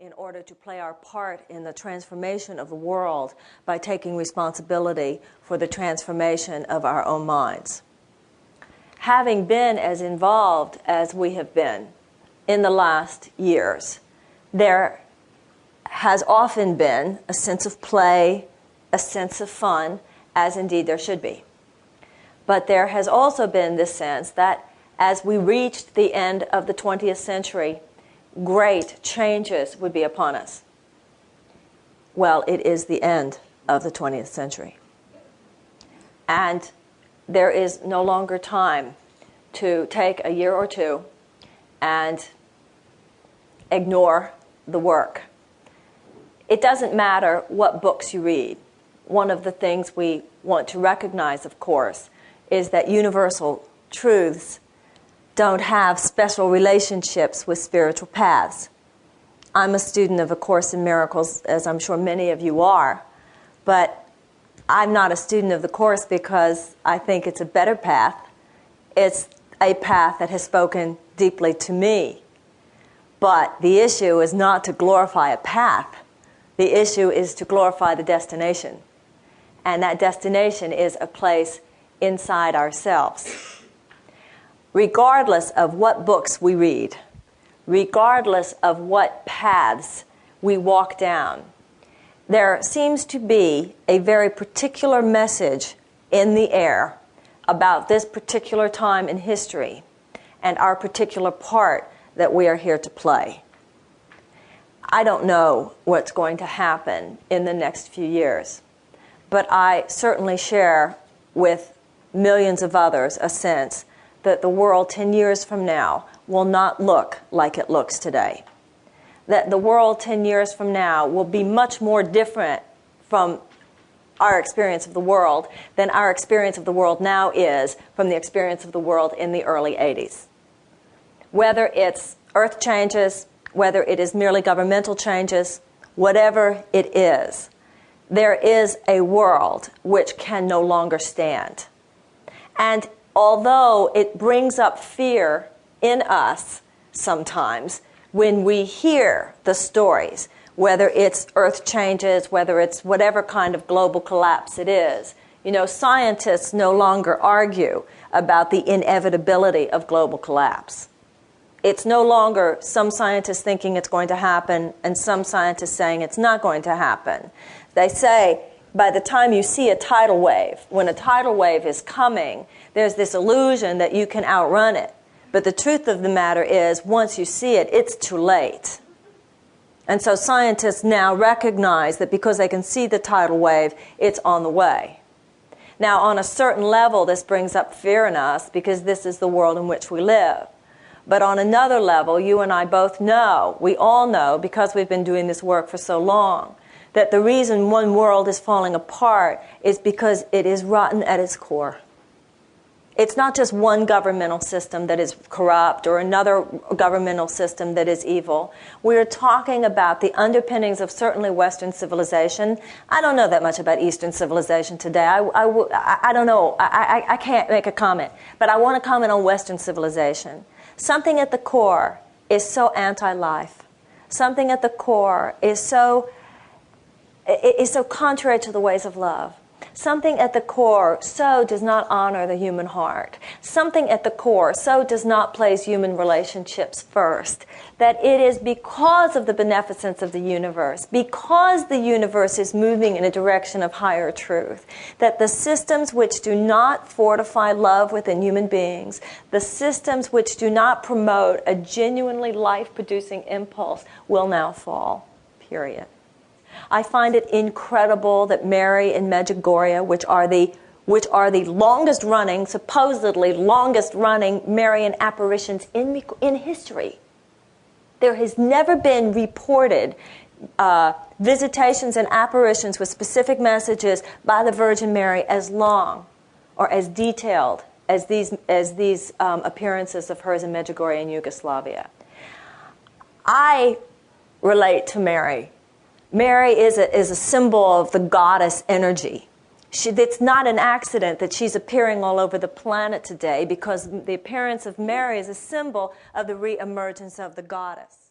in order to play our part in the transformation of the world by taking responsibility for the transformation of our own minds. Having been as involved as we have been in the last years, there has often been a sense of play, a sense of fun, as indeed there should be. But there has also been this sense that as we reached the end of the 20th century, great changes would be upon us. Well, it is the end of the 20th century. And there is no longer time to take a year or two and ignore the work. It doesn't matter what books you read. One of the things we want to recognize, of course, is that universal truths don't have special relationships with spiritual paths. I'm a student of A Course in Miracles, as I'm sure many of you are, but I'm not a student of the Course because I think it's a better path. It's a path that has spoken deeply to me. But the issue is not to glorify a path. The issue is to glorify the destination. And that destination is a place inside ourselves. Regardless of what books we read, regardless of what paths we walk down, there seems to be a very particular message in the air about this particular time in history and our particular part that we are here to play. I don't know what's going to happen in the next few years, but I certainly share with millions of others a sense that the world 10 years from now will not look like it looks today. That the world 10 years from now will be much more different from our experience of the world than our experience of the world now is from the experience of the world in the early 80s. Whether it's earth changes, whether it is merely governmental changes, whatever it is, there is a world which can no longer stand. And although it brings up fear in us sometimes when we hear the stories, whether it's earth changes, whether it's whatever kind of global collapse it is, scientists no longer argue about the inevitability of global collapse. It's no longer some scientists thinking it's going to happen and some scientists saying it's not going to happen. They say, by the time you see a tidal wave, when a tidal wave is coming, there's this illusion that you can outrun it. But the truth of the matter is, once you see it, it's too late. And so scientists now recognize that because they can see the tidal wave, it's on the way. Now, on a certain level, this brings up fear in us because this is the world in which we live. But on another level, you and I both know, we all know, because we've been doing this work for so long, that the reason one world is falling apart is because it is rotten at its core. It's not just one governmental system that is corrupt or another governmental system that is evil. We're talking about the underpinnings of certainly Western civilization. I don't know that much about Eastern civilization today. I don't know. I can't make a comment. But I want to comment on Western civilization. Something at the core is so anti-life. Something at the core is so contrary to the ways of love. Something at the core so does not honor the human heart. Something at the core so does not place human relationships first. That it is because of the beneficence of the universe, because the universe is moving in a direction of higher truth, that the systems which do not fortify love within human beings, the systems which do not promote a genuinely life-producing impulse will now fall, period. I find it incredible that Mary and Medjugorje, which are the longest running, supposedly longest running Marian apparitions in history. There has never been reported visitations and apparitions with specific messages by the Virgin Mary as long or as detailed as these appearances of hers in Medjugorje in Yugoslavia. I relate to Mary. Mary is a symbol of the goddess energy. It's not an accident that she's appearing all over the planet today because the appearance of Mary is a symbol of the re-emergence of the goddess.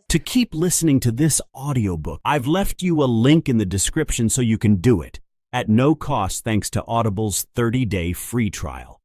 To keep listening to this audiobook, I've left you a link in the description so you can do it at no cost thanks to Audible's 30-day free trial.